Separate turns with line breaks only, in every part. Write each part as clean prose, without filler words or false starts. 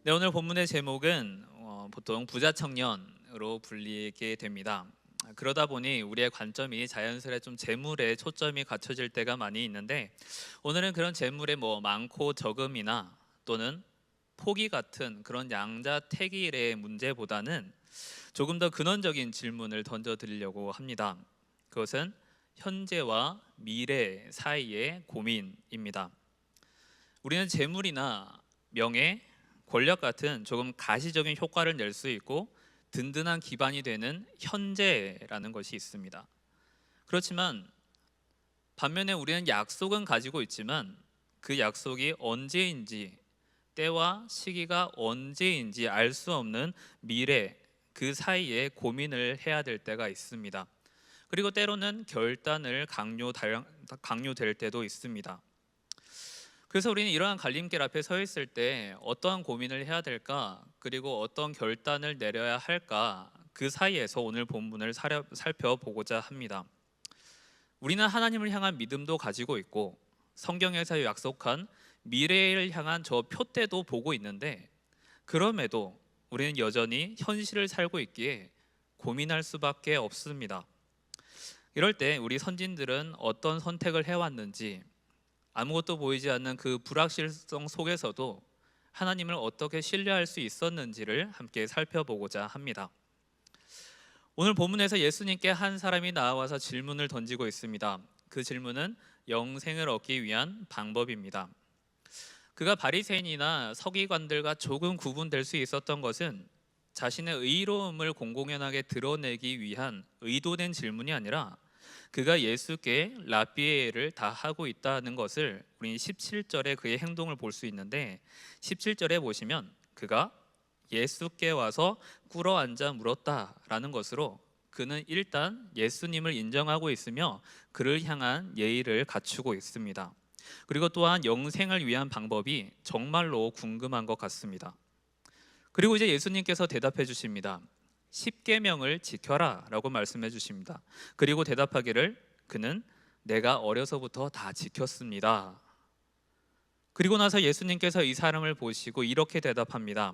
네, 오늘 본문의 제목은 보통 부자 청년으로 불리게 됩니다. 그러다 보니 우리의 관점이 자연스레 좀 재물에 초점이 갖춰질 때가 많이 있는데, 오늘은 그런 재물의 많고 적음이나 또는 포기 같은 그런 양자택일의 문제보다는 조금 더 근원적인 질문을 던져드리려고 합니다. 그것은 현재와 미래 사이의 고민입니다. 우리는 재물이나 명예, 권력 같은 조금 가시적인 효과를 낼 수 있고 든든한 기반이 되는 현재라는 것이 있습니다. 그렇지만 반면에 우리는 약속은 가지고 있지만 그 약속이 언제인지, 때와 시기가 언제인지 알 수 없는 미래, 그 사이에 고민을 해야 될 때가 있습니다. 그리고 때로는 결단을 강요될 때도 있습니다. 그래서 우리는 이러한 갈림길 앞에 서 있을 때 어떠한 고민을 해야 될까, 그리고 어떤 결단을 내려야 할까, 그 사이에서 오늘 본문을 살펴보고자 합니다. 우리는 하나님을 향한 믿음도 가지고 있고 성경에서 약속한 미래를 향한 저 표대도 보고 있는데, 그럼에도 우리는 여전히 현실을 살고 있기에 고민할 수밖에 없습니다. 이럴 때 우리 선진들은 어떤 선택을 해왔는지, 아무것도 보이지 않는 그 불확실성 속에서도 하나님을 어떻게 신뢰할 수 있었는지를 함께 살펴보고자 합니다. 오늘 본문에서 예수님께 한 사람이 나와서 질문을 던지고 있습니다. 그 질문은 영생을 얻기 위한 방법입니다. 그가 바리새인이나 서기관들과 조금 구분될 수 있었던 것은 자신의 의로움을 공공연하게 드러내기 위한 의도된 질문이 아니라 그가 예수께 라비에를 다 하고 있다는 것을 우리 17절에 그의 행동을 볼 수 있는데, 17절에 보시면 그가 예수께 와서 꿇어 앉아 물었다라는 것으로 그는 일단 예수님을 인정하고 있으며 그를 향한 예의를 갖추고 있습니다. 그리고 또한 영생을 위한 방법이 정말로 궁금한 것 같습니다. 그리고 이제 예수님께서 대답해 주십니다. 십계명을 지켜라 라고 말씀해 주십니다. 그리고 대답하기를 그는 내가 어려서부터 다 지켰습니다. 그리고 나서 예수님께서 이 사람을 보시고 이렇게 대답합니다.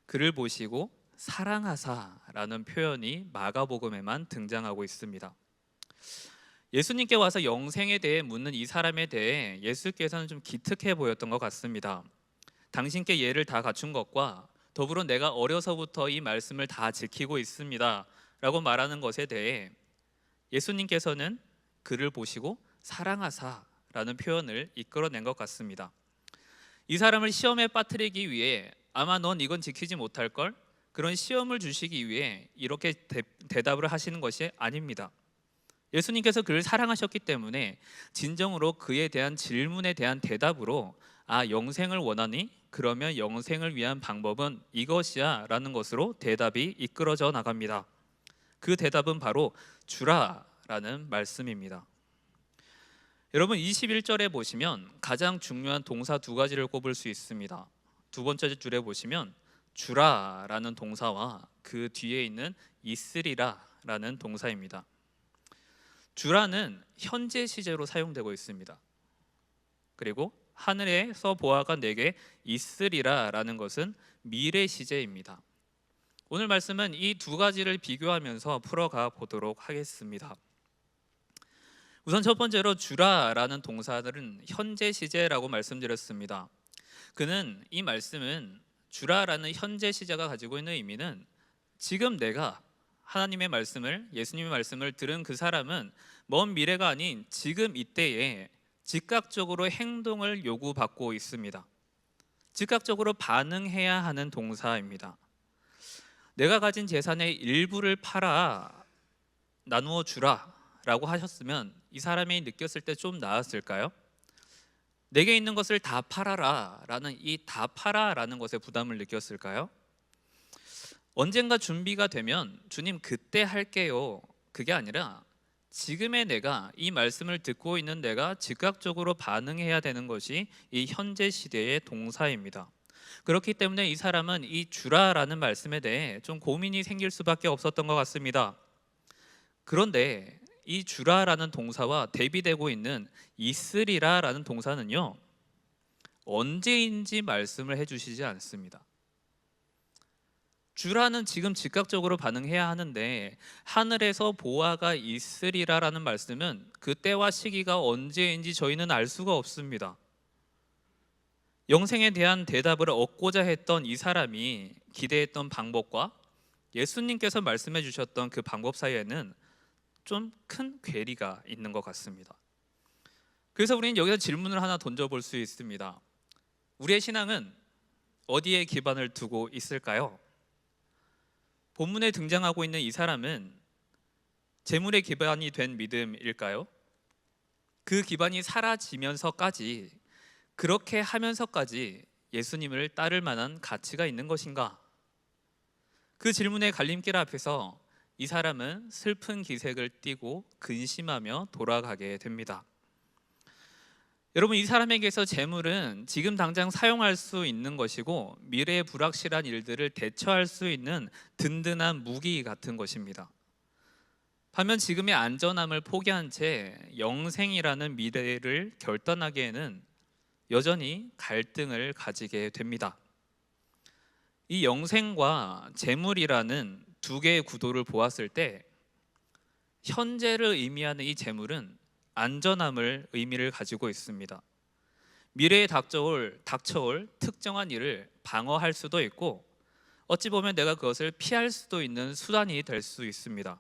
그를 보시고 사랑하사라는 표현이 마가복음에만 등장하고 있습니다. 예수님께 와서 영생에 대해 묻는 이 사람에 대해 예수께서는 좀 기특해 보였던 것 같습니다. 당신께 예를 다 갖춘 것과 더불어 내가 어려서부터 이 말씀을 다 지키고 있습니다 라고 말하는 것에 대해 예수님께서는 그를 보시고 사랑하사라는 표현을 이끌어낸 것 같습니다. 이 사람을 시험에 빠뜨리기 위해 아마 넌 이건 지키지 못할걸, 그런 시험을 주시기 위해 이렇게 대답을 하시는 것이 아닙니다. 예수님께서 그를 사랑하셨기 때문에 진정으로 그에 대한 질문에 대한 대답으로 영생을 원하니? 그러면 영생을 위한 방법은 이것이야 라는 것으로 대답이 이끌어져 나갑니다. 그 대답은 바로 주라 라는 말씀입니다. 여러분 21절에 보시면 가장 중요한 동사 두 가지를 꼽을 수 있습니다. 두 번째 줄에 보시면 주라 라는 동사와 그 뒤에 있는 있으리라 라는 동사입니다. 주라는 현재 시제로 사용되고 있습니다. 그리고 하늘에서 보아가 내게 있으리라 라는 것은 미래 시제입니다. 오늘 말씀은 이 두 가지를 비교하면서 풀어가 보도록 하겠습니다. 우선 첫 번째로 주라 라는 동사들은 현재 시제라고 말씀드렸습니다. 그는 이 말씀은 주라 라는 현재 시제가 가지고 있는 의미는 지금 내가 하나님의 말씀을, 예수님의 말씀을 들은 그 사람은 먼 미래가 아닌 지금 이때에 즉각적으로 행동을 요구받고 있습니다. 즉각적으로 반응해야 하는 동사입니다. 내가 가진 재산의 일부를 팔아 나누어 주라 라고 하셨으면 이 사람이 느꼈을 때 좀 나았을까요? 내게 있는 것을 다 팔아라 라는 이 다 팔아 라는 것에 부담을 느꼈을까요? 언젠가 준비가 되면 주님 그때 할게요, 그게 아니라 지금의 내가, 이 말씀을 듣고 있는 내가 즉각적으로 반응해야 되는 것이 이 현재 시대의 동사입니다. 그렇기 때문에 이 사람은 이 주라라는 말씀에 대해 좀 고민이 생길 수밖에 없었던 것 같습니다. 그런데 이 주라라는 동사와 대비되고 있는 있으리라라는 동사는요, 언제인지 말씀을 해주시지 않습니다. 주라는 지금 즉각적으로 반응해야 하는데 하늘에서 보화가 있으리라라는 말씀은 그 때와 시기가 언제인지 저희는 알 수가 없습니다. 영생에 대한 대답을 얻고자 했던 이 사람이 기대했던 방법과 예수님께서 말씀해 주셨던 그 방법 사이에는 좀 큰 괴리가 있는 것 같습니다. 그래서 우리는 여기서 질문을 하나 던져볼 수 있습니다. 우리의 신앙은 어디에 기반을 두고 있을까요? 본문에 등장하고 있는 이 사람은 재물의 기반이 된 믿음일까요? 그 기반이 사라지면서까지, 그렇게 하면서까지 예수님을 따를 만한 가치가 있는 것인가? 그 질문의 갈림길 앞에서 이 사람은 슬픈 기색을 띠고 근심하며 돌아가게 됩니다. 여러분, 이 사람에게서 재물은 지금 당장 사용할 수 있는 것이고 미래의 불확실한 일들을 대처할 수 있는 든든한 무기 같은 것입니다. 반면 지금의 안전함을 포기한 채 영생이라는 미래를 결단하기에는 여전히 갈등을 가지게 됩니다. 이 영생과 재물이라는 두 개의 구도를 보았을 때 현재를 의미하는 이 재물은 안전함을 의미를 가지고 있습니다. 미래에 닥쳐올 특정한 일을 방어할 수도 있고 어찌 보면 내가 그것을 피할 수도 있는 수단이 될 수 있습니다.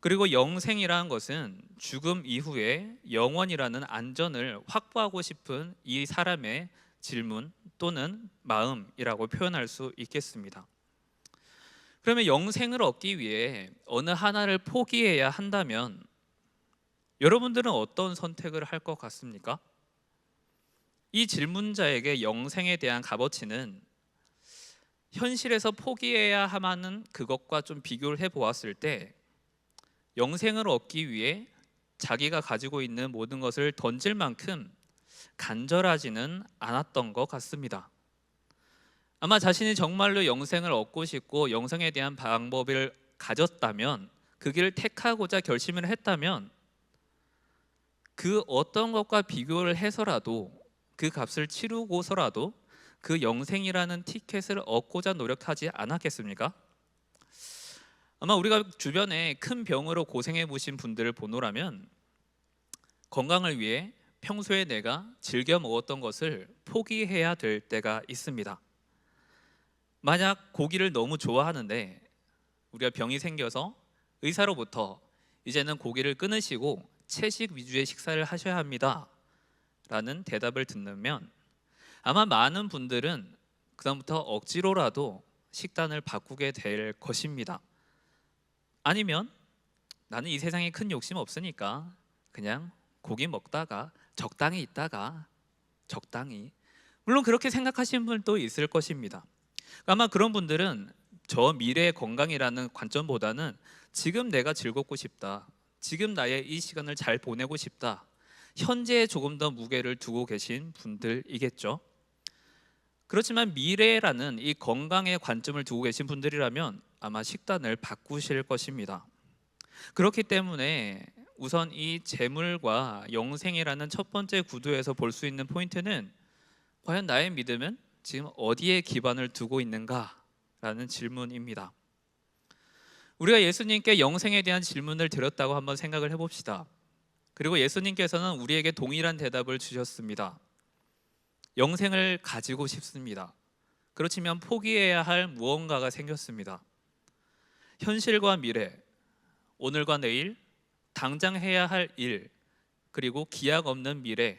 그리고 영생이라는 것은 죽음 이후에 영원이라는 안전을 확보하고 싶은 이 사람의 질문 또는 마음이라고 표현할 수 있겠습니다. 그러면 영생을 얻기 위해 어느 하나를 포기해야 한다면 여러분들은 어떤 선택을 할 것 같습니까? 이 질문자에게 영생에 대한 값어치는 현실에서 포기해야 하는 그것과 좀 비교를 해보았을 때 영생을 얻기 위해 자기가 가지고 있는 모든 것을 던질 만큼 간절하지는 않았던 것 같습니다. 아마 자신이 정말로 영생을 얻고 싶고 영생에 대한 방법을 가졌다면, 그 길을 택하고자 결심을 했다면 그 어떤 것과 비교를 해서라도, 그 값을 치르고서라도 그 영생이라는 티켓을 얻고자 노력하지 않았겠습니까? 아마 우리가 주변에 큰 병으로 고생해 보신 분들을 보노라면 건강을 위해 평소에 내가 즐겨 먹었던 것을 포기해야 될 때가 있습니다. 만약 고기를 너무 좋아하는데 우리가 병이 생겨서 의사로부터 이제는 고기를 끊으시고 채식 위주의 식사를 하셔야 합니다 라는 대답을 듣는 아마 많은 분들은 그다음부터 억지로라도 식단을 바꾸게 될 것입니다. 아니면 나는 이 세상에 큰 욕심 없으니까 그냥 고기 먹다가 적당히 있다가 적당히, 물론 그렇게 생각하시는 분도 있을 것입니다. 아마 그런 분들은 저 미래의 건강이라는 관점보다는 지금 내가 즐겁고 싶다, 지금 나의 이 시간을 잘 보내고 싶다, 현재에 조금 더 무게를 두고 계신 분들이겠죠. 그렇지만 미래라는 이 건강의 관점을 두고 계신 분들이라면 아마 식단을 바꾸실 것입니다. 그렇기 때문에 우선 이 재물과 영생이라는 첫 번째 구도에서 볼 수 있는 포인트는 과연 나의 믿음은 지금 어디에 기반을 두고 있는가라는 질문입니다. 우리가 예수님께 영생에 대한 질문을 드렸다고 한번 생각을 해봅시다. 그리고 예수님께서는 우리에게 동일한 대답을 주셨습니다. 영생을 가지고 싶습니다. 그렇지만 포기해야 할 무언가가 생겼습니다. 현실과 미래, 오늘과 내일, 당장 해야 할 일, 그리고 기약 없는 미래,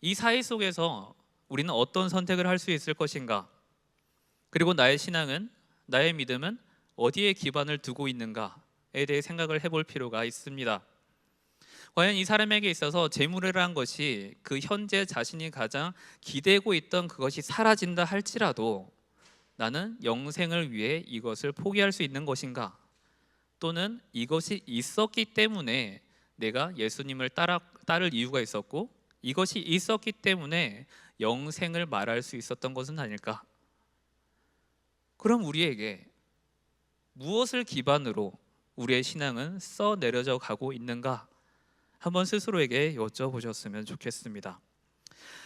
이 사이 속에서 우리는 어떤 선택을 할 수 있을 것인가? 그리고 나의 신앙은, 나의 믿음은 어디에 기반을 두고 있는가에 대해 생각을 해볼 필요가 있습니다. 과연 이 사람에게 있어서 재물이라는 것이 그 현재 자신이 가장 기대고 있던 그것이 사라진다 할지라도 나는 영생을 위해 이것을 포기할 수 있는 것인가? 또는 이것이 있었기 때문에 내가 예수님을 따를 이유가 있었고 이것이 있었기 때문에 영생을 말할 수 있었던 것은 아닐까? 그럼 우리에게 무엇을 기반으로 우리의 신앙은 써내려져 가고 있는가? 한번 스스로에게 여쭤보셨으면 좋겠습니다.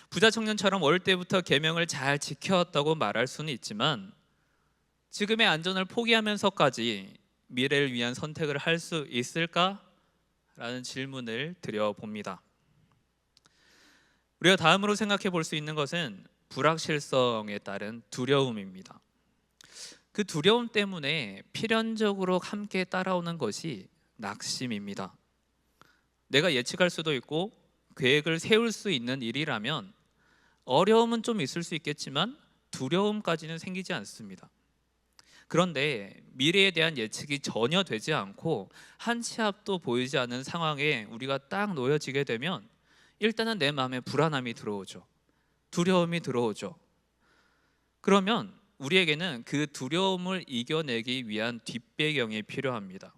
부자 청년처럼 어릴 때부터 계명을 잘 지켜왔다고 말할 수는 있지만 지금의 안전을 포기하면서까지 미래를 위한 선택을 할 수 있을까? 라는 질문을 드려봅니다. 우리가 다음으로 생각해 볼 수 있는 것은 불확실성에 따른 두려움입니다. 그 두려움 때문에 필연적으로 함께 따라오는 것이 낙심입니다. 내가 예측할 수도 있고 계획을 세울 수 있는 일이라면 어려움은 좀 있을 수 있겠지만 두려움까지는 생기지 않습니다. 그런데 미래에 대한 예측이 전혀 되지 않고 한 치 앞도 보이지 않는 상황에 우리가 딱 놓여지게 되면 일단은 내 마음에 불안함이 들어오죠. 두려움이 들어오죠. 그러면 우리에게는 그 두려움을 이겨내기 위한 뒷배경이 필요합니다.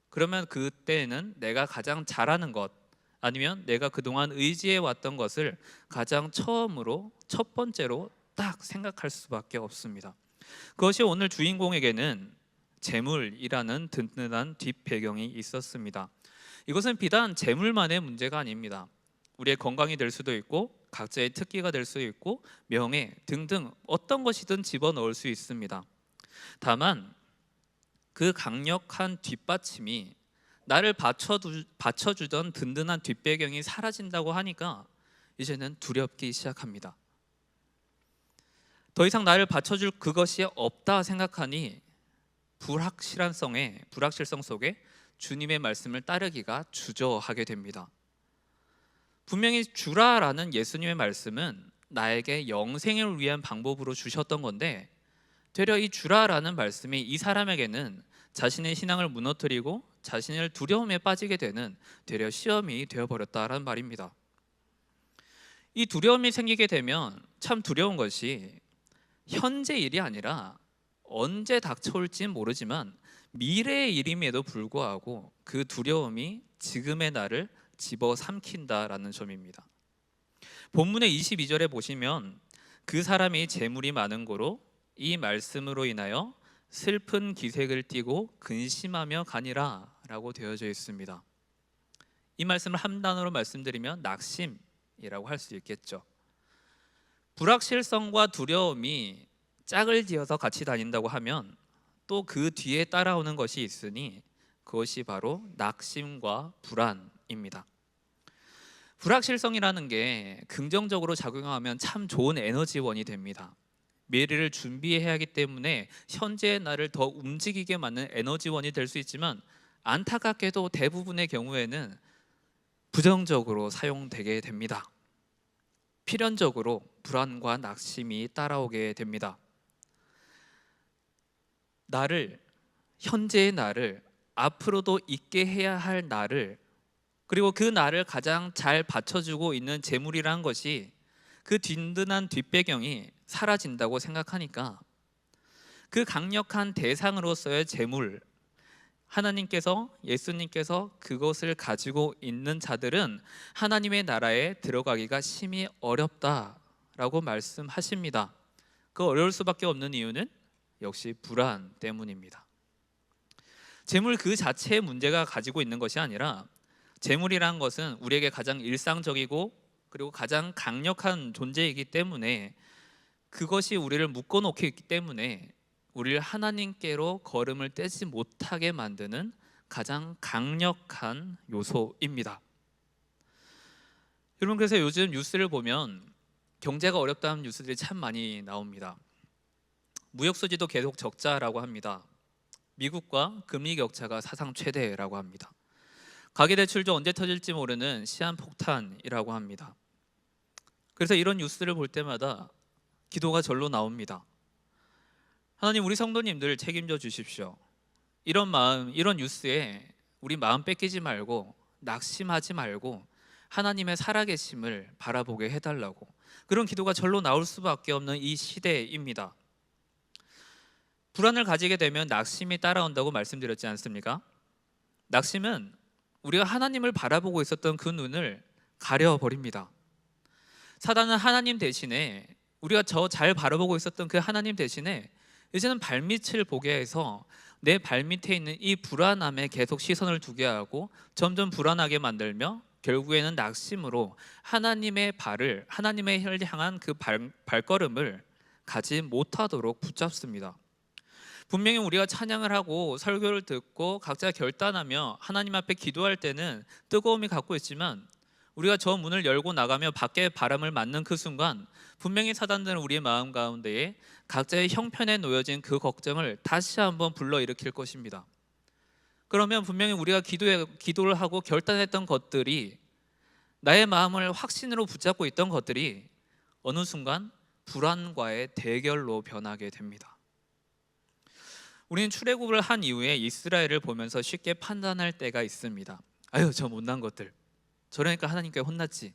그러면 그때는 내가 가장 잘하는 것, 아니면 내가 그동안 의지해 왔던 것을 가장 처음으로, 첫 번째로 딱 생각할 수밖에 없습니다. 그것이 오늘 주인공에게는 재물이라는 든든한 뒷배경이 있었습니다. 이것은 비단 재물만의 문제가 아닙니다. 우리의 건강이 될 수도 있고 각자의 특기가 될 수 있고 명예 등등 어떤 것이든 집어넣을 수 있습니다. 다만 그 강력한 뒷받침이 나를 받쳐주던 든든한 뒷배경이 사라진다고 하니까 이제는 두렵기 시작합니다. 더 이상 나를 받쳐줄 그것이 없다 생각하니 불확실성 속에 주님의 말씀을 따르기가 주저하게 됩니다. 분명히 주라라는 예수님의 말씀은 나에게 영생을 위한 방법으로 주셨던 건데 되려 이 주라라는 말씀이 이 사람에게는 자신의 신앙을 무너뜨리고 자신을 두려움에 빠지게 되는 되려 시험이 되어버렸다라는 말입니다. 이 두려움이 생기게 되면 참 두려운 것이 현재 일이 아니라 언제 닥쳐올지 모르지만 미래의 일임에도 불구하고 그 두려움이 지금의 나를 집어삼킨다라는 점입니다. 본문의 22절에 보시면 그 사람이 재물이 많은 고로 이 말씀으로 인하여 슬픈 기색을 띠고 근심하며 가니라 라고 되어져 있습니다. 이 말씀을 한 단어로 말씀드리면 낙심이라고 할 수 있겠죠. 불확실성과 두려움이 짝을 지어서 같이 다닌다고 하면 또 그 뒤에 따라오는 것이 있으니 그것이 바로 낙심과 불안입니다. 불확실성이라는 게 긍정적으로 작용하면 참 좋은 에너지원이 됩니다. 미래를 준비해야 하기 때문에 현재의 나를 더 움직이게 만드는 에너지원이 될 수 있지만 안타깝게도 대부분의 경우에는 부정적으로 사용되게 됩니다. 필연적으로 불안과 낙심이 따라오게 됩니다. 현재의 나를, 앞으로도 있게 해야 할 나를, 그리고 그 나를 가장 잘 받쳐주고 있는 재물이라는 것이 그 든든한 뒷배경이 사라진다고 생각하니까 그 강력한 대상으로서의 재물, 하나님께서, 예수님께서 그것을 가지고 있는 자들은 하나님의 나라에 들어가기가 심히 어렵다라고 말씀하십니다. 그 어려울 수밖에 없는 이유는 역시 불안 때문입니다. 재물 그 자체의 문제가 가지고 있는 것이 아니라 재물이란 것은 우리에게 가장 일상적이고 그리고 가장 강력한 존재이기 때문에 그것이 우리를 묶어놓기 때문에 우리를 하나님께로 걸음을 떼지 못하게 만드는 가장 강력한 요소입니다. 여러분, 그래서 요즘 뉴스를 보면 경제가 어렵다는 뉴스들이 참 많이 나옵니다. 무역수지도 계속 적자라고 합니다. 미국과 금리 격차가 사상 최대라고 합니다. 가계대출도 언제 터질지 모르는 시한폭탄이라고 합니다. 그래서 이런 뉴스를 볼 때마다 기도가 절로 나옵니다. 하나님, 우리 성도님들 책임져 주십시오. 이런 마음, 이런 뉴스에 우리 마음 뺏기지 말고 낙심하지 말고 하나님의 살아계심을 바라보게 해달라고, 그런 기도가 절로 나올 수밖에 없는 이 시대입니다. 불안을 가지게 되면 낙심이 따라온다고 말씀드렸지 않습니까? 낙심은 우리가 하나님을 바라보고 있었던 그 눈을 가려버립니다. 사단은 하나님 대신에, 우리가 저 잘 바라보고 있었던 그 하나님 대신에 이제는 발밑을 보게 해서 내 발밑에 있는 이 불안함에 계속 시선을 두게 하고 점점 불안하게 만들며 결국에는 낙심으로 하나님의 향한 그 발걸음을 가지 못하도록 붙잡습니다. 분명히 우리가 찬양을 하고 설교를 듣고 각자 결단하며 하나님 앞에 기도할 때는 뜨거움이 갖고 있지만, 우리가 저 문을 열고 나가며 밖에 바람을 맞는 그 순간 분명히 사단들은 우리의 마음 가운데에 각자의 형편에 놓여진 그 걱정을 다시 한번 불러일으킬 것입니다. 그러면 분명히 우리가 기도를 하고 결단했던 것들이, 나의 마음을 확신으로 붙잡고 있던 것들이 어느 순간 불안과의 대결로 변하게 됩니다. 우리는 출애굽을 한 이후에 이스라엘을 보면서 쉽게 판단할 때가 있습니다. 아유, 저 못난 것들, 저러니까 하나님께 혼났지.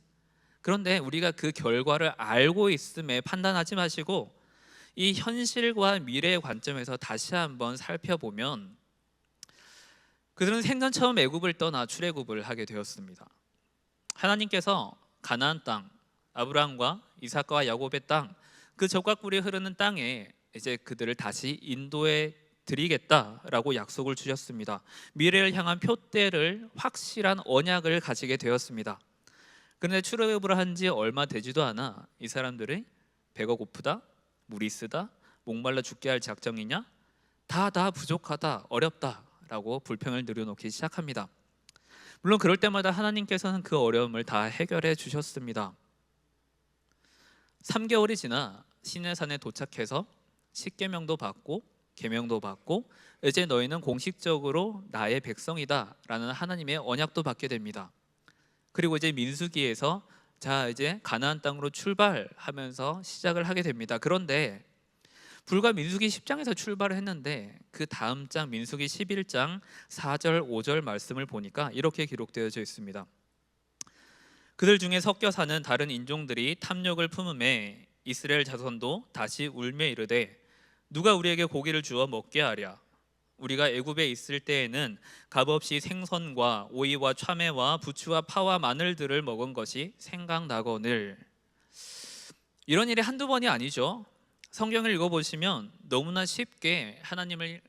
그런데 우리가 그 결과를 알고 있음에 판단하지 마시고 이 현실과 미래의 관점에서 다시 한번 살펴보면, 그들은 생전 처음 애굽을 떠나 출애굽을 하게 되었습니다. 하나님께서 가나안 땅, 아브라함과 이삭과 야곱의 땅, 그 젖과 꿀이 흐르는 땅에 이제 그들을 다시 인도해 드리겠다라고 약속을 주셨습니다. 미래를 향한 표대를, 확실한 언약을 가지게 되었습니다. 그런데 출애굽을 한 지 얼마 되지도 않아 이 사람들이 배가 고프다, 물이 쓰다, 목말라 죽게 할 작정이냐, 다 부족하다, 어렵다라고 불평을 늘어놓기 시작합니다. 물론 그럴 때마다 하나님께서는 그 어려움을 다 해결해 주셨습니다. 3개월이 지나 시내산에 도착해서 십계명도 받고 계명도 받고, 이제 너희는 공식적으로 나의 백성이다 라는 하나님의 언약도 받게 됩니다. 그리고 이제 민수기에서 자, 이제 가나안 땅으로 출발하면서 시작을 하게 됩니다. 그런데 불과 민수기 10장에서 출발을 했는데 그 다음 장 민수기 11장 4절 5절 말씀을 보니까 이렇게 기록되어져 있습니다. 그들 중에 섞여 사는 다른 인종들이 탐욕을 품음에 이스라엘 자손도 다시 울며 이르되 누가 우리에게 고기를 주어 먹게 하랴. 우리가 애굽에 있을 때에는 값없이 생선과 오이와 참외와 부추와 파와 마늘들을 먹은 것이 생각나거늘. 이런 일이 한두 번이 아니죠. 성경을 읽어보시면 너무나 쉽게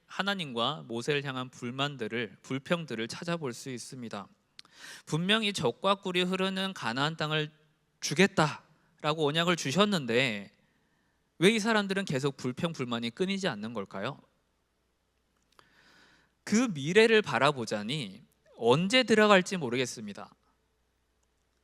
하나님과 모세를 향한 불평들을 찾아볼 수 있습니다. 분명히 젖과 꿀이 흐르는 가나안 땅을 주겠다라고 언약을 주셨는데 왜 이 사람들은 계속 불평불만이 끊이지 않는 걸까요? 그 미래를 바라보자니 언제 들어갈지 모르겠습니다.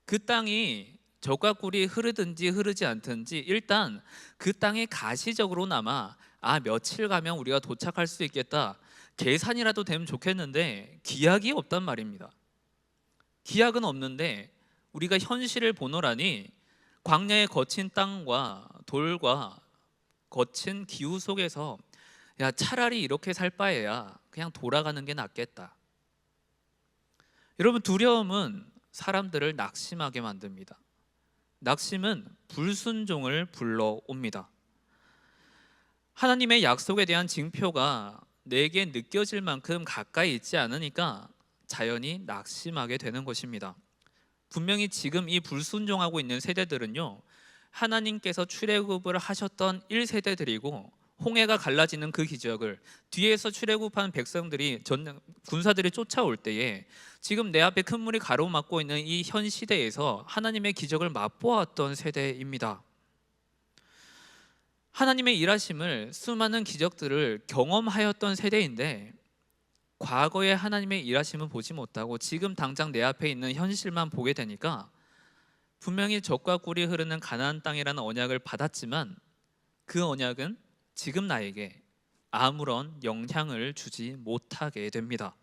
그 땅이 젖과 꿀이 흐르든지 흐르지 않든지 일단 그 땅이 가시적으로나마 며칠 가면 우리가 도착할 수 있겠다, 계산이라도 되면 좋겠는데 기약이 없단 말입니다. 기약은 없는데 우리가 현실을 보노라니 광야의 거친 땅과 돌과 거친 기후 속에서 차라리 이렇게 살 바에야 그냥 돌아가는 게 낫겠다. 여러분, 두려움은 사람들을 낙심하게 만듭니다. 낙심은 불순종을 불러옵니다. 하나님의 약속에 대한 징표가 내게 느껴질 만큼 가까이 있지 않으니까 자연히 낙심하게 되는 것입니다. 분명히 지금 이 불순종하고 있는 세대들은요, 하나님께서 출애굽을 하셨던 1세대들이고 홍해가 갈라지는 그 기적을 뒤에서 출애굽한 백성들이 군사들이 쫓아올 때에 지금 내 앞에 큰 물이 가로막고 있는 이 현 시대에서 하나님의 기적을 맛보았던 세대입니다. 하나님의 일하심을, 수많은 기적들을 경험하였던 세대인데 과거에 하나님의 일하심은 보지 못하고 지금 당장 내 앞에 있는 현실만 보게 되니까 분명히 젖과 꿀이 흐르는 가나안 땅이라는 언약을 받았지만 그 언약은 지금 나에게 아무런 영향을 주지 못하게 됩니다.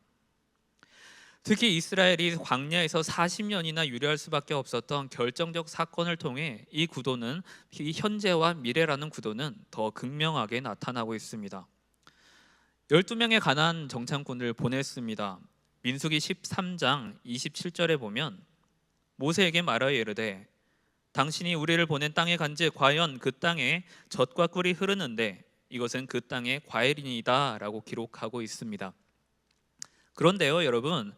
특히 이스라엘이 광야에서 40년이나 유래할 수밖에 없었던 결정적 사건을 통해 이 구도는, 이 현재와 미래라는 구도는 더 극명하게 나타나고 있습니다. 12명의 가나안 정탐꾼을 보냈습니다. 민수기 13장 27절에 보면 모세에게 말하여 이르되 당신이 우리를 보낸 땅에 간즉 과연 그 땅에 젖과 꿀이 흐르는데 이것은 그 땅의 과일이니이다 라고 기록하고 있습니다. 그런데요 여러분,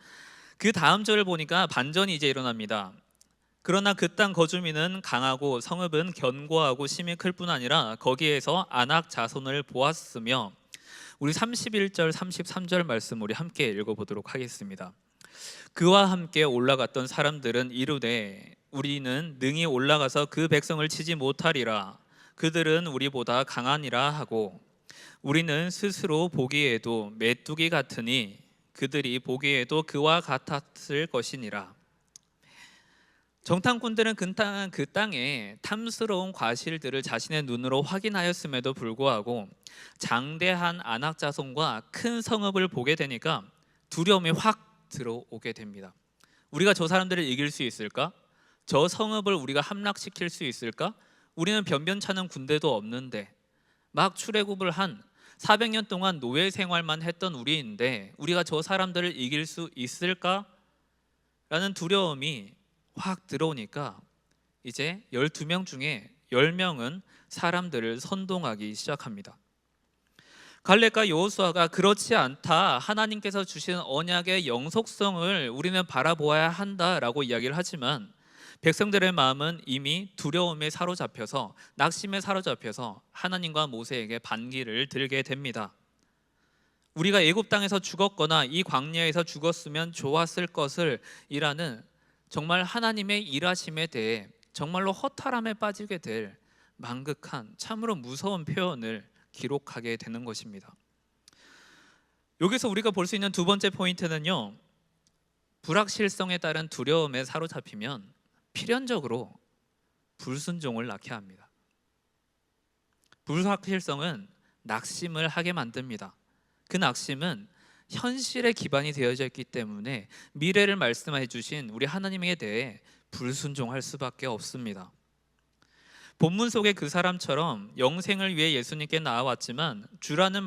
그 다음 절을 보니까 반전이 이제 일어납니다. 그러나 그 땅 거주민은 강하고 성읍은 견고하고 심히 클 뿐 아니라 거기에서 아낙 자손을 보았으며, 우리 31절 33절 말씀 우리 함께 읽어보도록 하겠습니다. 그와 함께 올라갔던 사람들은 이르되 우리는 능히 올라가서 그 백성을 치지 못하리라. 그들은 우리보다 강하니라 하고 우리는 스스로 보기에도 메뚜기 같으니 그들이 보기에도 그와 같았을 것이니라. 정탐꾼들은 그 땅에 탐스러운 과실들을 자신의 눈으로 확인하였음에도 불구하고 장대한 안악자손과 큰 성읍을 보게 되니까 두려움이 확 들어오게 됩니다. 우리가 저 사람들을 이길 수 있을까? 저 성읍을 우리가 함락시킬 수 있을까? 우리는 변변찮은 군대도 없는데, 막 출애굽을 한 400년 동안 노예 생활만 했던 우리인데 우리가 저 사람들을 이길 수 있을까? 라는 두려움이 확 들어오니까 이제 12명 중에 10명은 사람들을 선동하기 시작합니다. 갈렙과 여호수아가 그렇지 않다, 하나님께서 주신 언약의 영속성을 우리는 바라보아야 한다라고 이야기를 하지만 백성들의 마음은 이미 두려움에 사로잡혀서, 낙심에 사로잡혀서 하나님과 모세에게 반기를 들게 됩니다. 우리가 애굽 땅에서 죽었거나 이 광야에서 죽었으면 좋았을 것을 이라는 정말 하나님의 일하심에 대해 정말로 허탈함에 빠지게 될 망극한, 참으로 무서운 표현을 기록하게 되는 것입니다. 여기서 우리가 볼 수 있는 두 번째 포인트는요, 불확실성에 따른 두려움에 사로잡히면 필연적으로 불순종을 낳게 합니다. 불확실성은 낙심을 하게 만듭니다. 그 낙심은 현실에 기반이 되어져 있기 때문에 미래를 말씀해 주신 우리 하나님에 대해 불순종할 수밖에 없습니다. 본문 속의 그 사람처럼 영생을 위해 예수님께 나아왔지만 주라는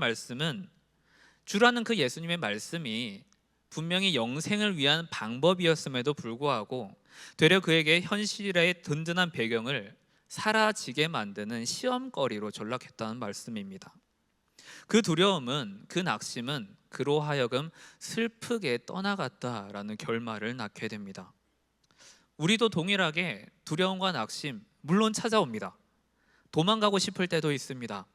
그 예수님의 말씀이 분명히 영생을 위한 방법이었음에도 불구하고 되려 그에게 현실의 든든한 배경을 사라지게 만드는 시험거리로 전락했다는 말씀입니다. 그 두려움은, 그 낙심은 그로 하여금 슬프게 떠나갔다라는 결말을 낳게 됩니다. 우리도 동일하게 두려움과 낙심 물론 찾아옵니다. 도망가고 싶을 때도 있습니다.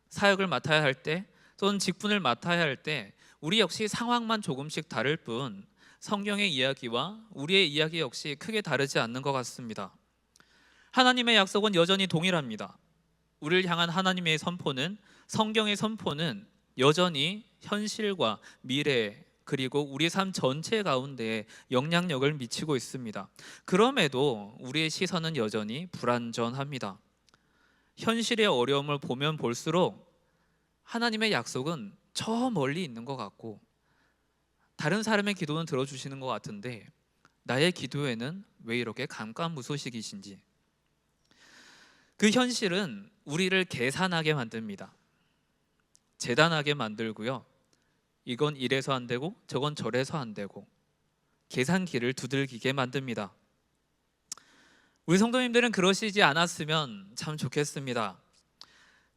사역을 맡아야 할 때, 또는 직분을 맡아야 할 때 우리 역시 상황만 조금씩 다를 뿐 성경의 이야기와 우리의 이야기 역시 크게 다르지 않는 것 같습니다. 하나님의 약속은 여전히 동일합니다. 우리를 향한 하나님의 선포는, 성경의 선포는 여전히 현실과 미래, 그리고 우리 삶 전체 가운데 영향력을 미치고 있습니다. 그럼에도 우리의 시선은 여전히 불완전합니다. 현실의 어려움을 보면 볼수록 하나님의 약속은 저 멀리 있는 것 같고, 다른 사람의 기도는 들어주시는 것 같은데 나의 기도에는 왜 이렇게 감감무소식이신지, 그 현실은 우리를 계산하게 만듭니다. 재단하게 만들고요, 이건 이래서 안 되고 저건 저래서 안 되고 계산기를 두들기게 만듭니다. 우리 성도님들은 그러시지 않았으면 참 좋겠습니다.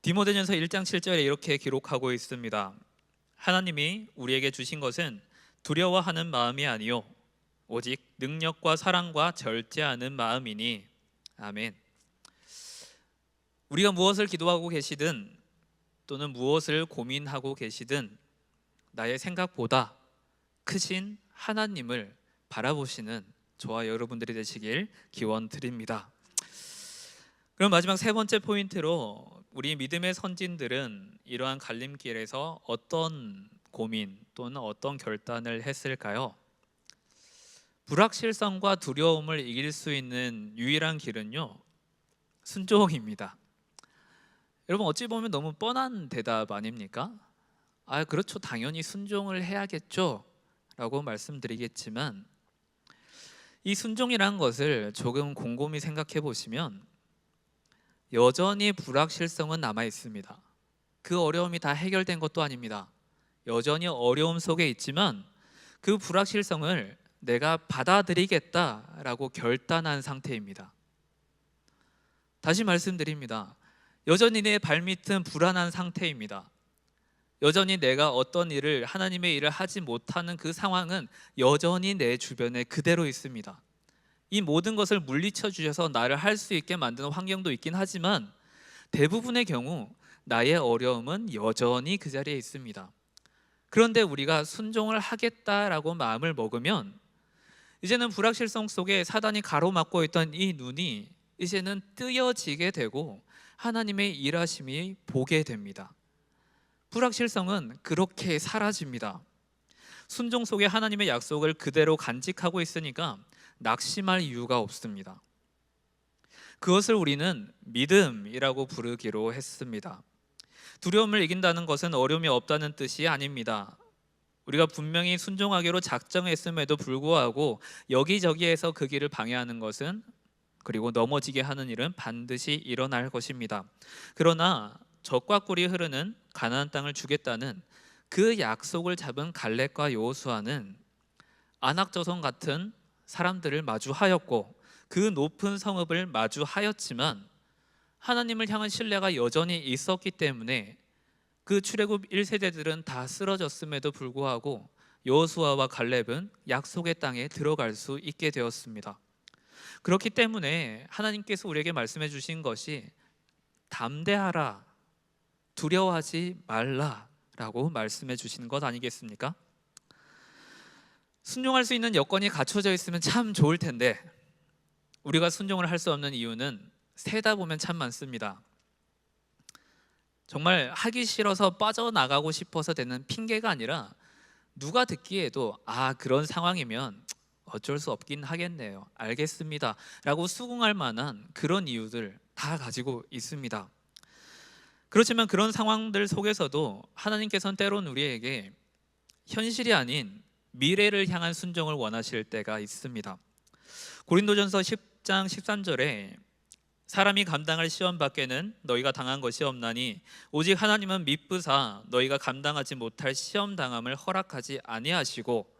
디모데전서 1장 7절에 이렇게 기록하고 있습니다. 하나님이 우리에게 주신 것은 두려워하는 마음이 아니요 오직 능력과 사랑과 절제하는 마음이니. 아멘. 우리가 무엇을 기도하고 계시든 또는 무엇을 고민하고 계시든 나의 생각보다 크신 하나님을 바라보시는 저와 여러분들이 되시길 기원드립니다. 그럼 마지막 세 번째 포인트로, 우리 믿음의 선진들은 이러한 갈림길에서 어떤 고민 또는 어떤 결단을 했을까요? 불확실성과 두려움을 이길 수 있는 유일한 길은요, 순종입니다. 여러분, 어찌 보면 너무 뻔한 대답 아닙니까? 그렇죠, 당연히 순종을 해야겠죠 라고 말씀드리겠지만, 이 순종이라는 것을 조금 곰곰이 생각해 보시면 여전히 불확실성은 남아 있습니다. 그 어려움이 다 해결된 것도 아닙니다. 여전히 어려움 속에 있지만 그 불확실성을 내가 받아들이겠다라고 결단한 상태입니다. 다시 말씀드립니다. 여전히 내 발밑은 불안한 상태입니다. 여전히 내가 어떤 일을, 하나님의 일을 하지 못하는 그 상황은 여전히 내 주변에 그대로 있습니다. 이 모든 것을 물리쳐 주셔서 나를 할 수 있게 만드는 환경도 있긴 하지만 대부분의 경우 나의 어려움은 여전히 그 자리에 있습니다. 그런데 우리가 순종을 하겠다라고 마음을 먹으면 이제는 불확실성 속에 사단이 가로막고 있던 이 눈이 이제는 뜨여지게 되고 하나님의 일하심이 보게 됩니다. 불확실성은 그렇게 사라집니다. 순종 속에 하나님의 약속을 그대로 간직하고 있으니까 낙심할 이유가 없습니다. 그것을 우리는 믿음이라고 부르기로 했습니다. 두려움을 이긴다는 것은 어려움이 없다는 뜻이 아닙니다. 우리가 분명히 순종하기로 작정했음에도 불구하고 여기저기에서 그 길을 방해하는 것은, 그리고 넘어지게 하는 일은 반드시 일어날 것입니다. 그러나 젖과 꿀이 흐르는 가나안 땅을 주겠다는 그 약속을 잡은 갈렙과 여호수아는 안악저성 같은 사람들을 마주하였고 그 높은 성읍을 마주하였지만 하나님을 향한 신뢰가 여전히 있었기 때문에 그 출애굽 1세대들은 다 쓰러졌음에도 불구하고 여호수아와 갈렙은 약속의 땅에 들어갈 수 있게 되었습니다. 그렇기 때문에 하나님께서 우리에게 말씀해 주신 것이 담대하라, 두려워하지 말라라고 말씀해 주시는 것 아니겠습니까? 순종할 수 있는 여건이 갖춰져 있으면 참 좋을 텐데 우리가 순종을 할 수 없는 이유는 세다 보면 참 많습니다. 정말 하기 싫어서 빠져나가고 싶어서 되는 핑계가 아니라 누가 듣기에도 그런 상황이면 어쩔 수 없긴 하겠네요, 알겠습니다 라고 수긍할 만한 그런 이유들 다 가지고 있습니다. 그렇지만 그런 상황들 속에서도 하나님께서는 때론 우리에게 현실이 아닌 미래를 향한 순종을 원하실 때가 있습니다. 고린도전서 10장 13절에 사람이 감당할 시험 밖에는 너희가 당한 것이 없나니 오직 하나님은 미쁘사 너희가 감당하지 못할 시험 당함을 허락하지 아니하시고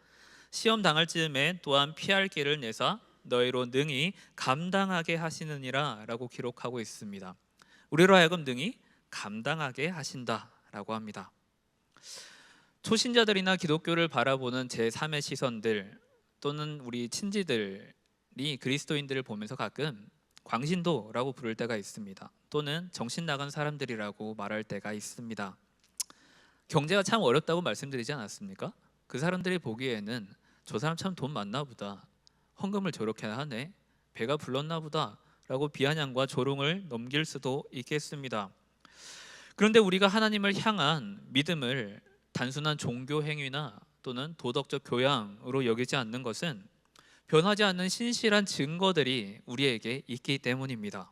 시험 당할 즈음에 또한 피할 길을 내사 너희로 능히 감당하게 하시느니라 라고 기록하고 있습니다. 우리로 하여금 능히 감당하게 하신다라고 합니다. 초신자들이나 기독교를 바라보는 제3의 시선들 또는 우리 친지들이 그리스도인들을 보면서 가끔 광신도라고 부를 때가 있습니다. 또는 정신 나간 사람들이라고 말할 때가 있습니다. 경제가 참 어렵다고 말씀드리지 않았습니까? 그 사람들이 보기에는 저 사람 참 돈 많나 보다, 헌금을 저렇게 하네, 배가 불렀나 보다 라고 비아냥과 조롱을 넘길 수도 있겠습니다. 그런데 우리가 하나님을 향한 믿음을 단순한 종교 행위나 또는 도덕적 교양으로 여기지 않는 것은 변하지 않는 신실한 증거들이 우리에게 있기 때문입니다.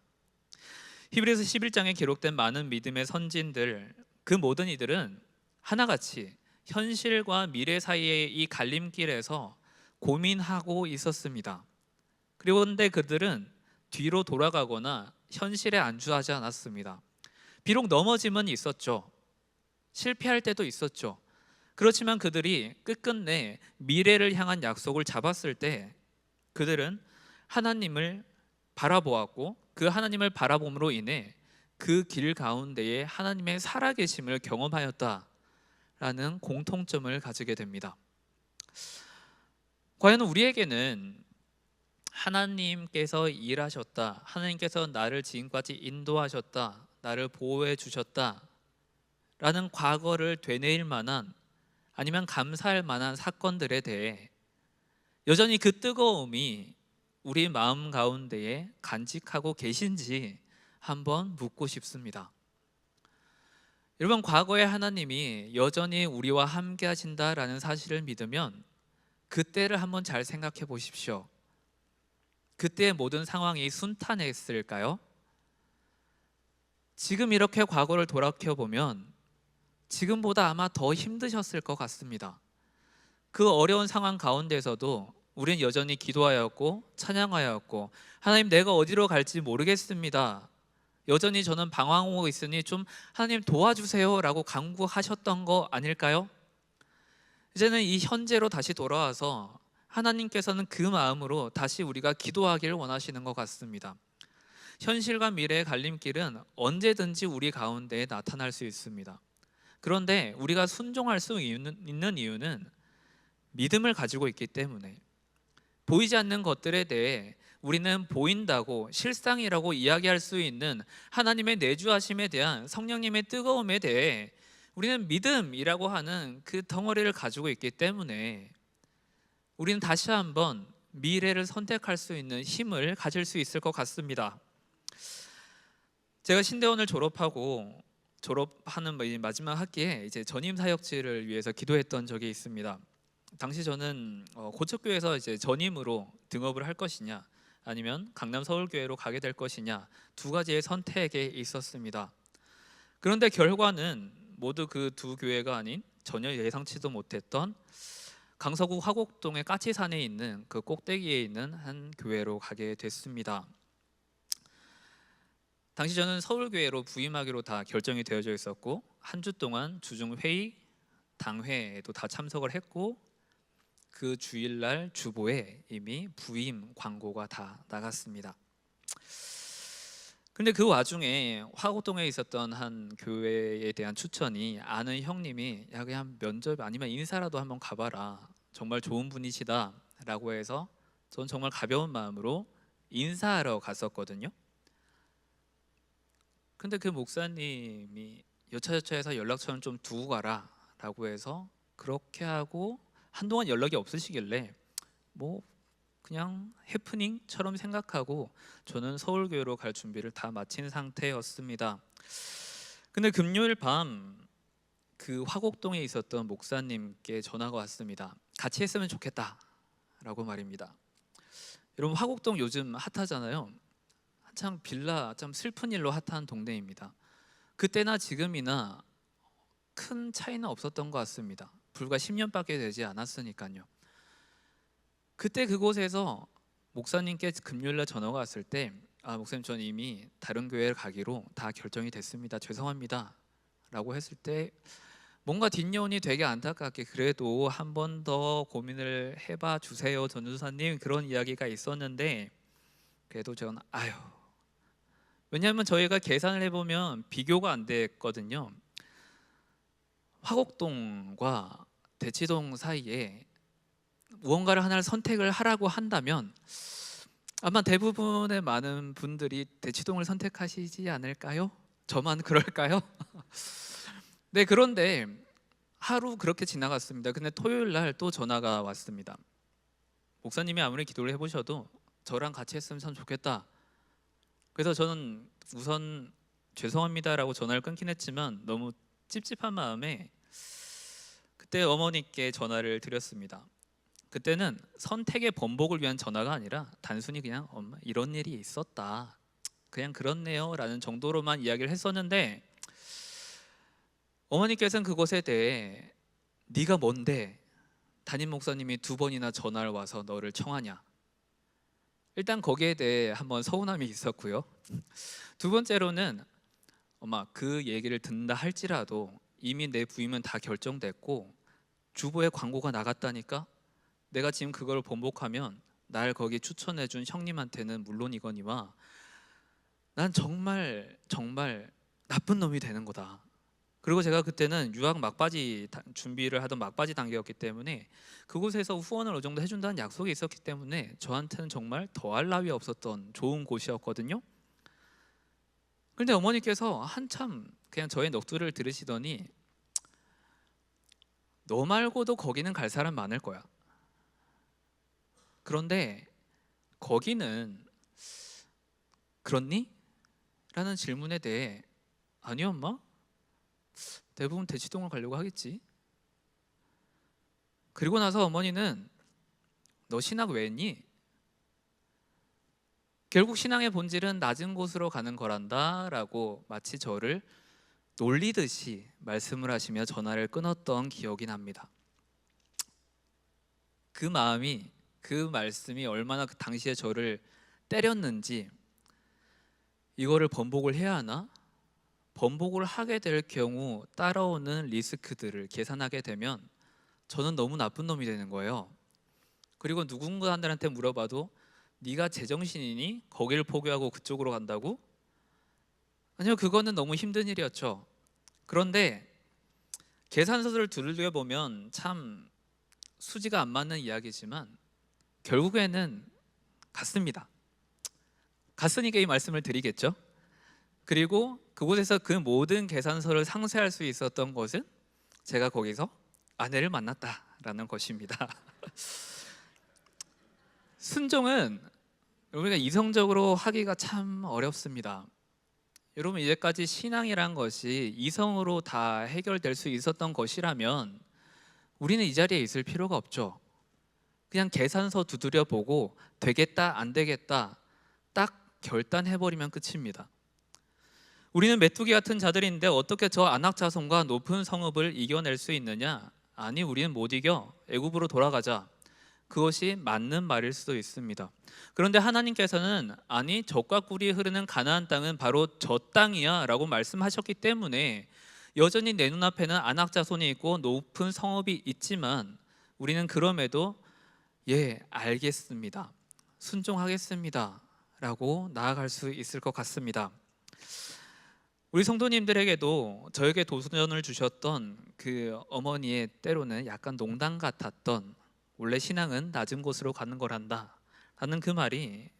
히브리서 11장에 기록된 많은 믿음의 선진들, 그 모든 이들은 하나같이 현실과 미래 사이의 이 갈림길에서 고민하고 있었습니다. 그런데 그들은 뒤로 돌아가거나 현실에 안주하지 않았습니다. 비록 넘어짐은 있었죠. 실패할 때도 있었죠. 그렇지만 그들이 끝끝내 미래를 향한 약속을 잡았을 때 그들은 하나님을 바라보았고 그 하나님을 바라봄으로 인해 그 길 가운데에 하나님의 살아계심을 경험하였다라는 공통점을 가지게 됩니다. 과연 우리에게는 하나님께서 일하셨다, 하나님께서 나를 지금까지 인도하셨다, 나를 보호해 주셨다 라는 과거를 되뇌일 만한, 아니면 감사할 만한 사건들에 대해 여전히 그 뜨거움이 우리 마음 가운데에 간직하고 계신지 한번 묻고 싶습니다. 여러분, 과거에 하나님이 여전히 우리와 함께 하신다라는 사실을 믿으면 그때를 한번 잘 생각해 보십시오. 그때의 모든 상황이 순탄했을까요? 지금 이렇게 과거를 돌이켜 보면 지금보다 아마 더 힘드셨을 것 같습니다. 그 어려운 상황 가운데서도 우리는 여전히 기도하였고 찬양하였고, 하나님 내가 어디로 갈지 모르겠습니다, 여전히 저는 방황하고 있으니 좀 하나님 도와주세요 라고 간구하셨던 거 아닐까요? 이제는 이 현재로 다시 돌아와서 하나님께서는 그 마음으로 다시 우리가 기도하기를 원하시는 것 같습니다. 현실과 미래의 갈림길은 언제든지 우리 가운데에 나타날 수 있습니다. 그런데 우리가 순종할 수 있는 이유는 믿음을 가지고 있기 때문에, 보이지 않는 것들에 대해 우리는 보인다고 실상이라고 이야기할 수 있는 하나님의 내주하심에 대한 성령님의 뜨거움에 대해 우리는 믿음이라고 하는 그 덩어리를 가지고 있기 때문에 우리는 다시 한번 미래를 선택할 수 있는 힘을 가질 수 있을 것 같습니다. 제가 신대원을 졸업하고 졸업하는 이 마지막 학기에 이제 전임 사역지를 위해서 기도했던 적이 있습니다. 당시 저는 고척교회에서 이제 전임으로 등업을 할 것이냐, 아니면 강남 서울교회로 가게 될 것이냐, 두 가지의 선택에 있었습니다. 그런데 결과는 모두 그 두 교회가 아닌 전혀 예상치도 못했던 강서구 화곡동의 까치산에 있는 그 꼭대기에 있는 한 교회로 가게 됐습니다. 당시 저는 서울교회로 부임하기로 다 결정이 되어져 있었고, 한 주 동안 주중회의, 당회에도 다 참석을 했고, 그 주일날 주보에 이미 부임 광고가 다 나갔습니다. 근데 그 와중에 화곡동에 있었던 한 교회에 대한 추천이, 아는 형님이 야 그냥 면접 아니면 인사라도 한번 가봐라, 정말 좋은 분이시다 라고 해서 전 정말 가벼운 마음으로 인사하러 갔었거든요. 근데 그 목사님이 여차저차해서 연락처는 좀 두고 가라 라고 해서 그렇게 하고, 한동안 연락이 없으시길래 뭐 그냥 해프닝처럼 생각하고 저는 서울교회로 갈 준비를 다 마친 상태였습니다. 근데 금요일 밤 그 화곡동에 있었던 목사님께 전화가 왔습니다. 같이 했으면 좋겠다 라고 말입니다. 여러분, 화곡동 요즘 핫하잖아요. 한창 빌라, 참 슬픈 일로 핫한 동네입니다. 그때나 지금이나 큰 차이는 없었던 것 같습니다. 불과 10년밖에 되지 않았으니까요. 그때 그곳에서 목사님께 금요일날 전화가 왔을 때, 목사님, 전 이미 다른 교회를 가기로 다 결정이 됐습니다, 죄송합니다 라고 했을 때, 뭔가 뒷여운이 되게 안타깝게 그래도 한 번 더 고민을 해봐 주세요 전도사님, 그런 이야기가 있었는데, 그래도 저는 왜냐하면 저희가 계산을 해보면 비교가 안 됐거든요. 화곡동과 대치동 사이에 무언가를 하나를 선택을 하라고 한다면 아마 대부분의 많은 분들이 대치동을 선택하시지 않을까요? 저만 그럴까요? 네, 그런데 하루 그렇게 지나갔습니다. 근데 토요일 날 또 전화가 왔습니다. 목사님이 아무리 기도를 해보셔도 저랑 같이 했으면 참 좋겠다. 그래서 저는 우선 죄송합니다라고 전화를 끊긴 했지만 너무 찝찝한 마음에 그때 어머니께 전화를 드렸습니다. 그때는 선택의 번복을 위한 전화가 아니라 단순히 그냥 엄마 이런 일이 있었다, 그냥 그렇네요 라는 정도로만 이야기를 했었는데, 어머니께서는 그것에 대해 네가 뭔데 담임 목사님이 2번이나 전화를 와서 너를 청하냐, 일단 거기에 대해 한번 서운함이 있었고요. 두 번째로는 엄마, 그 얘기를 듣는다 할지라도 이미 내 부임은 다 결정됐고 주보에 광고가 나갔다니까, 내가 지금 그걸 번복하면 날 거기 추천해준 형님한테는 물론이거니와 난 정말 정말 나쁜 놈이 되는 거다. 그리고 제가 그때는 유학 막바지 준비를 하던 막바지 단계였기 때문에 그곳에서 후원을 어느 정도 해준다는 약속이 있었기 때문에 저한테는 정말 더할 나위 없었던 좋은 곳이었거든요. 그런데 어머니께서 한참 그냥 저의 넋두리를 들으시더니 너 말고도 거기는 갈 사람 많을 거야. 그런데 거기는 그렇니? 라는 질문에 대해 아니요 엄마, 대부분 대치동을 가려고 하겠지. 그리고 나서 어머니는 너 신학 왜 했니? 결국 신앙의 본질은 낮은 곳으로 가는 거란다 라고 마치 저를 놀리듯이 말씀을 하시며 전화를 끊었던 기억이 납니다. 그 마음이, 그 말씀이 얼마나 그 당시에 저를 때렸는지, 이거를 번복을 해야 하나? 번복을 하게 될 경우 따라오는 리스크들을 계산하게 되면 저는 너무 나쁜 놈이 되는 거예요. 그리고 누군가한테 물어봐도 네가 제정신이니? 거기를 포기하고 그쪽으로 간다고? 아니요, 그거는 너무 힘든 일이었죠. 그런데 계산서를 들여보면 참 수지가 안 맞는 이야기지만 결국에는 갔습니다. 갔으니까 이 말씀을 드리겠죠. 그리고 그곳에서 그 모든 계산서를 상쇄할 수 있었던 것은 제가 거기서 아내를 만났다라는 것입니다. 순종은 우리가 이성적으로 하기가 참 어렵습니다. 여러분, 이제까지 신앙이란 것이 이성으로 다 해결될 수 있었던 것이라면 우리는 이 자리에 있을 필요가 없죠. 그냥 계산서 두드려 보고 되겠다 안 되겠다 딱 결단해버리면 끝입니다. 우리는 메뚜기 같은 자들인데 어떻게 저 안악자손과 높은 성읍을 이겨낼 수 있느냐? 아니, 우리는 못 이겨. 애굽으로 돌아가자. 그것이 맞는 말일 수도 있습니다. 그런데 하나님께서는 아니, 젖과 꿀이 흐르는 가나안 땅은 바로 저 땅이야 라고 말씀하셨기 때문에 여전히 내 눈앞에는 안악자손이 있고 높은 성읍이 있지만 우리는 그럼에도 예, 알겠습니다, 순종하겠습니다 라고 나아갈 수 있을 것 같습니다. 우리 성도님들에게도 저에게 도전을 주셨던 그 어머니의 때로는 약간 농담 같았던 원래 신앙은 낮은 곳으로 가는 거란다 라는 그 말이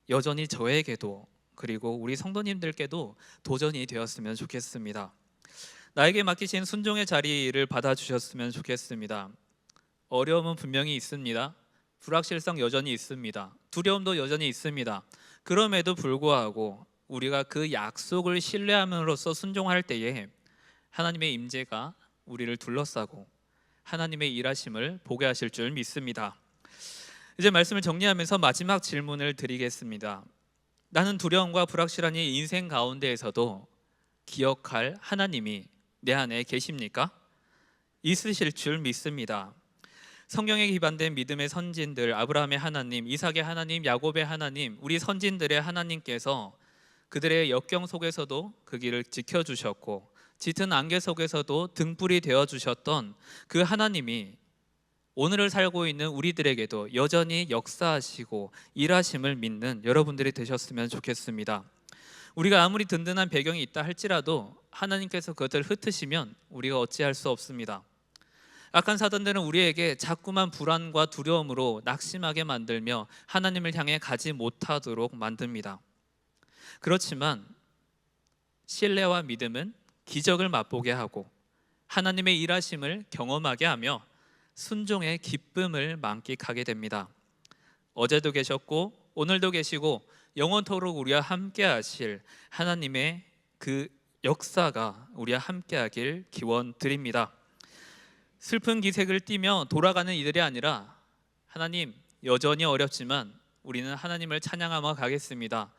여전히 저에게도 그리고 우리 성도님들께도 도전이 되었으면 좋겠습니다. 나에게 맡기신 순종의 자리를 받아주셨으면 좋겠습니다. 어려움은 분명히 있습니다. 불확실성 여전히 있습니다. 두려움도 여전히 있습니다. 그럼에도 불구하고 우리가 그 약속을 신뢰함으로써 순종할 때에 하나님의 임재가 우리를 둘러싸고 하나님의 일하심을 보게 하실 줄 믿습니다. 이제 말씀을 정리하면서 마지막 질문을 드리겠습니다. 나는 두려움과 불확실한 이 인생 가운데에서도 기억할 하나님이 내 안에 계십니까? 있으실 줄 믿습니다. 성경에 기반된 믿음의 선진들, 아브라함의 하나님, 이삭의 하나님, 야곱의 하나님, 우리 선진들의 하나님께서 그들의 역경 속에서도 그 길을 지켜주셨고 짙은 안개 속에서도 등불이 되어주셨던 그 하나님이 오늘을 살고 있는 우리들에게도 여전히 역사하시고 일하심을 믿는 여러분들이 되셨으면 좋겠습니다. 우리가 아무리 든든한 배경이 있다 할지라도 하나님께서 그것을 흩으시면 우리가 어찌할 수 없습니다. 악한 사단들은 우리에게 자꾸만 불안과 두려움으로 낙심하게 만들며 하나님을 향해 가지 못하도록 만듭니다. 그렇지만 신뢰와 믿음은 기적을 맛보게 하고 하나님의 일하심을 경험하게 하며 순종의 기쁨을 만끽하게 됩니다. 어제도 계셨고 오늘도 계시고 영원토록 우리와 함께 하실 하나님의 그 역사가 우리와 함께 하길 기원드립니다. 슬픈 기색을 띠며 돌아가는 이들이 아니라 하나님, 여전히 어렵지만 우리는 하나님을 찬양하며 가겠습니다.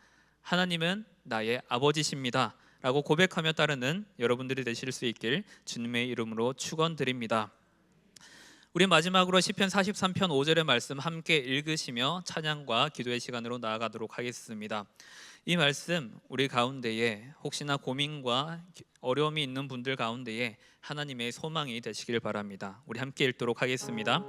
하나님은 나의 아버지십니다 라고 고백하며 따르는 여러분들이 되실 수 있길 주님의 이름으로 축원드립니다. 우리 마지막으로 시편 43편 5절의 말씀 함께 읽으시며 찬양과 기도의 시간으로 나아가도록 하겠습니다. 이 말씀 우리 가운데에 혹시나 고민과 어려움이 있는 분들 가운데에 하나님의 소망이 되시길 바랍니다. 우리 함께 읽도록 하겠습니다.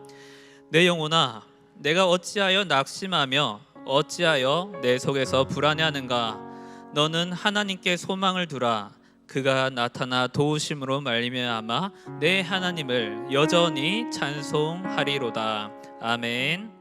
내 영혼아, 내가 어찌하여 낙심하며 어찌하여 내 속에서 불안해하는가? 너는 하나님께 소망을 두라. 그가 나타나 도우심으로 말미암아 내 하나님을 여전히 찬송하리로다. 아멘.